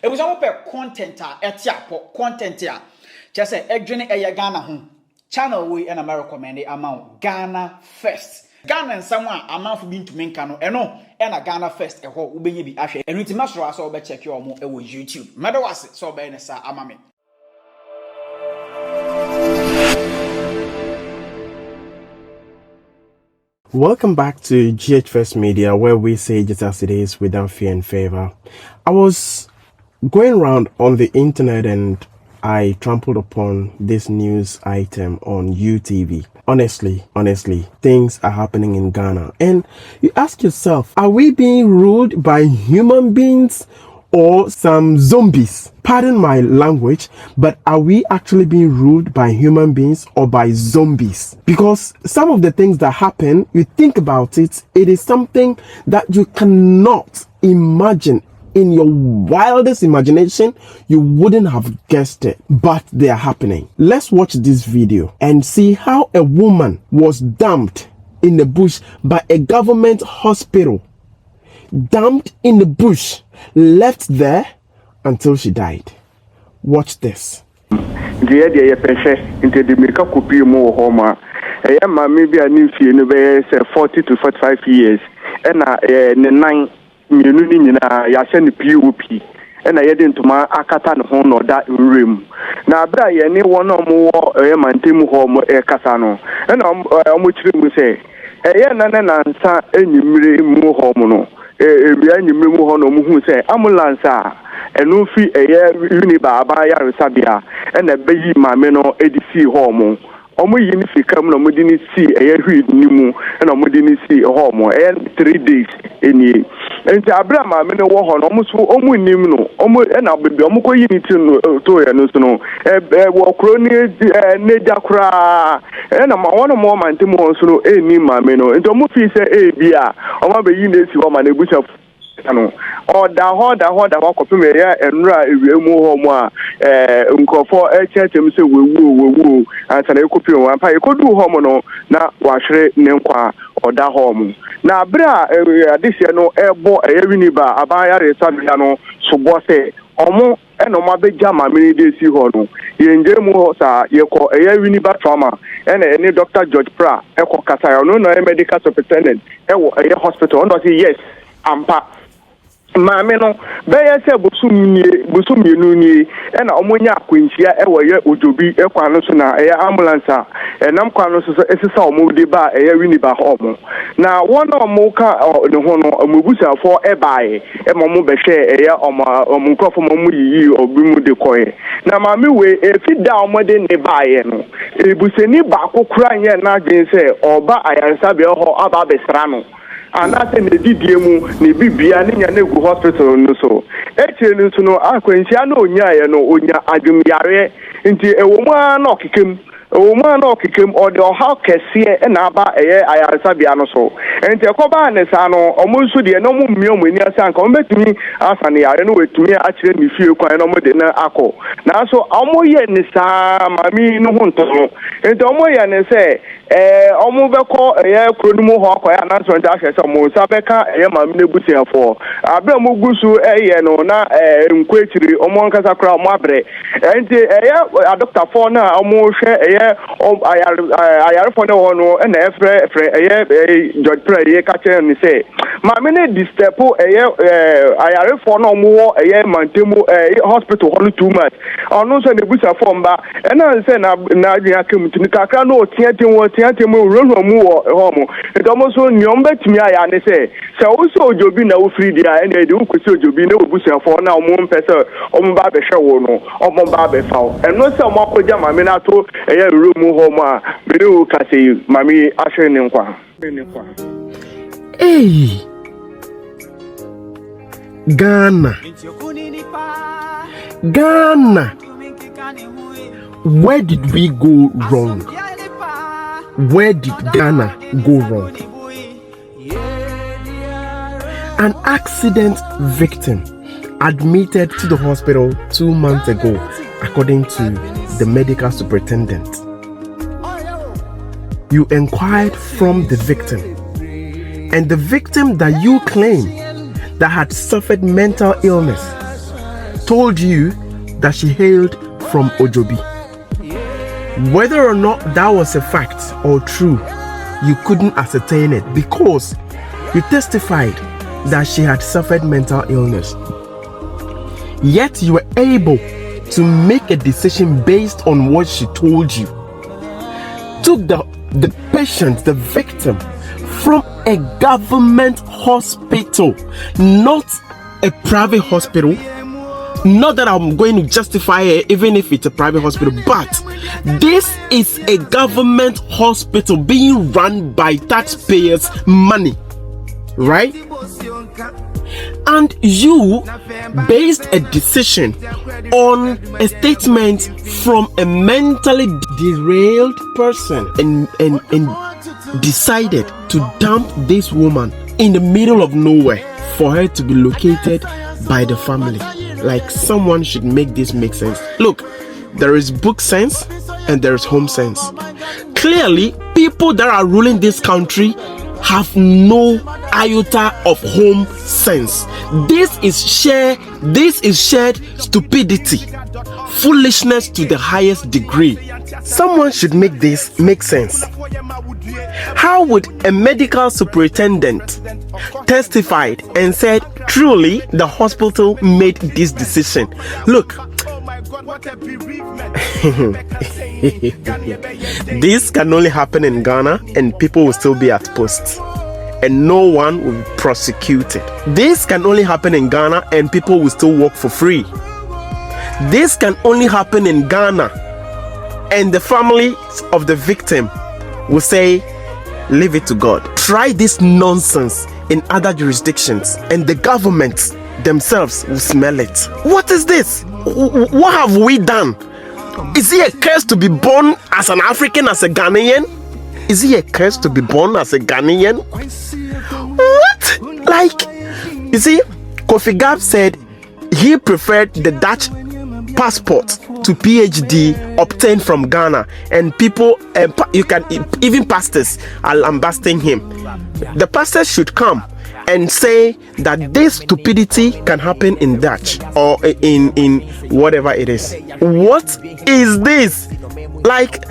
It was our content content ya. Just say Edwin Ghana ho. Channel we and America recommend amount Ghana First. Ghana and someone amount for being to make no and a Ghana First a whole be be ashe. And with masro so be check your mo YouTube. Matter was it so be sa amame. Welcome back to GH First Media, where we say just as it is without fear and favor. I was going around on the internet and I trampled upon this news item on UTV. Honestly, things are happening in Ghana. And you ask yourself, are we being ruled by human beings or some zombies? Pardon my language, but are we actually being ruled by human beings or by zombies? Because some of the things that happen, you think about it, it is something that you cannot imagine. In your wildest imagination, you wouldn't have guessed it, but they are happening. Let's watch this video and see how a woman was dumped in the bush by a government hospital. Dumped in the bush, left there until she died. Watch this. The patient into the makeup copy more home. Maybe I need to 40 to 45 years, and 9 minutes ya send POP. And I had into my Akatan home or that room. Now, Brian, one or more my team home a Casano, and I'm which we say, Nana, any more home. Any more home who say, ambulance, and no fee a year uniba by Sabia, and a baby mameno ADC home. Omo yini fi kam na mo dini si hwi nimu na mo dini si ho mo 3 days eni enti abrama me no wo ho no mo so omo nim no omo na bebe omo ko yini ti no to ya no so no wo kro ni neja kra na ma wono mo mante mo so no eni ma me no enti omo fi se bia omo be yini si wo ma na ebucha ano oda wakọpụ mere ya enura ewiemu ho mo a nkofo echetem se wewu antana ekopi o ampa ekodu ho mo no na wahwere ne nkwa oda ho mo na bra adise no ebo eyawini ba abaya resabia no subo se omo eno ma beja ma mini de si ho no yenje mu ho sa yeko eyawini ba trauma ene Dr. George Pra eko kasa no medical superintendent ewo hospital no say yes ampa maame no beye se busumie nuni na omonya akwanchia ewoye ojobi ekwa no so na ambulance nam kwa no so esisa omode ba wini ba homo na wona omoka ne ho no omubusafo ebae mo behwe omunkrofo mo yiyi obimu de koye na maame we efida omode ne bae no ebuseni ba kokura nye na adwense oba ayansa be ho aba besra no anase ne didiemu ne bibia ne nya na gu hospital no so echenu so no akwanchia na onya adwumyare nti ewomu na okekem ode oha kese na aba ayaresa bia no so enti ekoba ne sa no omunsu de no mummie omani asanka ombetumi asane yare no wetumi akire mi fie kwan no mo de na akọ na so omoye ne sa mami no hunto enti omoye ne se omo beko kronimu ho akoya na so nta ahwese omo sa beka mami ne busiafo abra mo gusu no na nkwechiri omo nkasa kra omo abre enti doctor for na omo hwe ayare for no no na efre George Pra kache ni say mami ne disturb ayare for no mo mantemu hospital holu too much onu so ne busiafo mba na say na adwia kemtu ni kakra no tiatemu rono mu ho mo edomo so nyom betumi aya ne say se wo so ojobi na wo free dia na de wo kwesi ojobi na wo busiafo na omo mpese omo ba be hwe wo no omo ba be fawo eno se omo akoja mami na to room ho mo a be wo kase mami ahwe ne nkwa Hey, Ghana, where did we go wrong? Where did Ghana go wrong? An accident victim admitted to the hospital 2 months ago, according to the medical superintendent. You inquired from the victim, and the victim that you claim that had suffered mental illness told you that she hailed from Ojobi. Whether or not that was a fact or true, you couldn't ascertain it because you testified that she had suffered mental illness. Yet you were able to make a decision based on what she told you. Took the patient, the victim, from a government hospital, not a private hospital. Not that I'm going to justify it, even if it's a private hospital, but this is a government hospital being run by taxpayers' money, right? And you based a decision on a statement from a mentally derailed person and decided to dump this woman in the middle of nowhere for her to be located by the family. Like, someone should make this make sense. Look, there is book sense and there is home sense. Clearly, people that are ruling this country have no iota of home sense. This is shared stupidity, foolishness to the highest degree. Someone should make this make sense. How would a medical superintendent testified and said truly the hospital made this decision? Look, this can only happen in Ghana and people will still be at post and no one will be prosecuted. This can only happen in Ghana and people will still work for free. This can only happen in Ghana and the family of the victim will say, leave it to God. Try this nonsense in other jurisdictions and the government themselves will smell it. What is this? What have we done? Is it a curse to be born as an African, as a Ghanaian? Is it a curse to be born as a Ghanaian? What? Like, you see, Kofi Gap said he preferred the Dutch passport to PhD obtained from Ghana, and people, you can even pastors are lambasting him. The pastors should come and say that this stupidity can happen in Dutch or in whatever it is. What is this? Like,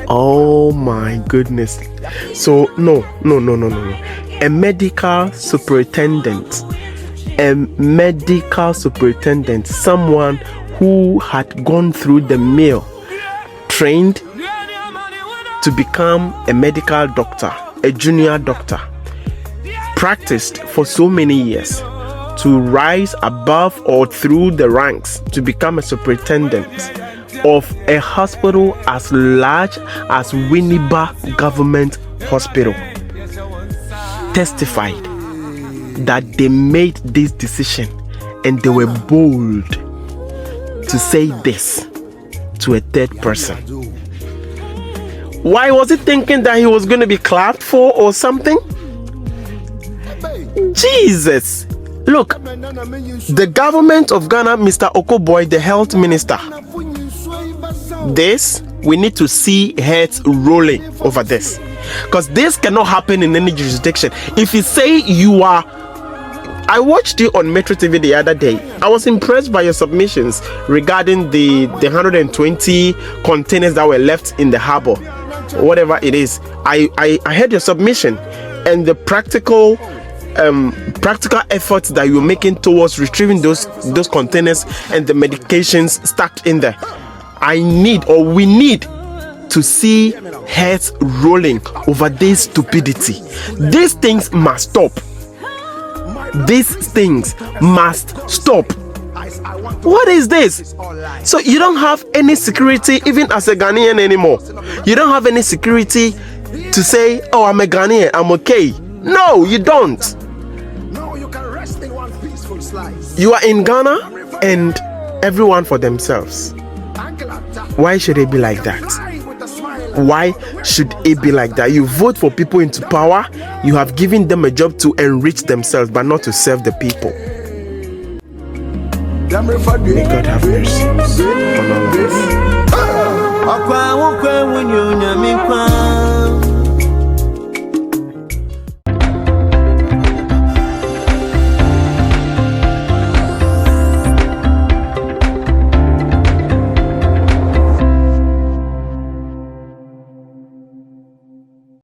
oh my goodness. So no. A medical superintendent, someone who had gone through the mill, trained to become a medical doctor, a junior doctor, practiced for so many years to rise above or through the ranks to become a superintendent of a hospital as large as Winneba Government Hospital, testified that they made this decision and they were bold to say this to a third person. Why was he thinking that he was going to be clapped for or something? Jesus! Look, the government of Ghana, Mr. Okoboy, the health minister, this, we need to see heads rolling over this. Because this cannot happen in any jurisdiction. If you say you are... I watched you on Metro TV the other day. I was impressed by your submissions regarding the 120 containers that were left in the harbor, whatever it is. I heard your submission and the practical efforts that you're making towards retrieving those containers and the medications stacked in there. We need to see heads rolling over this stupidity. These things must stop. These things must stop. What is this? So you don't have any security even as a Ghanaian anymore. You don't have any security to say, oh, I'm a Ghanaian, I'm okay. No, you don't. You are in Ghana and everyone for themselves. Why should it be like that? Why should it be like that? You vote for people into power, you have given them a job to enrich themselves, but not to serve the people. May God have mercy on all of us.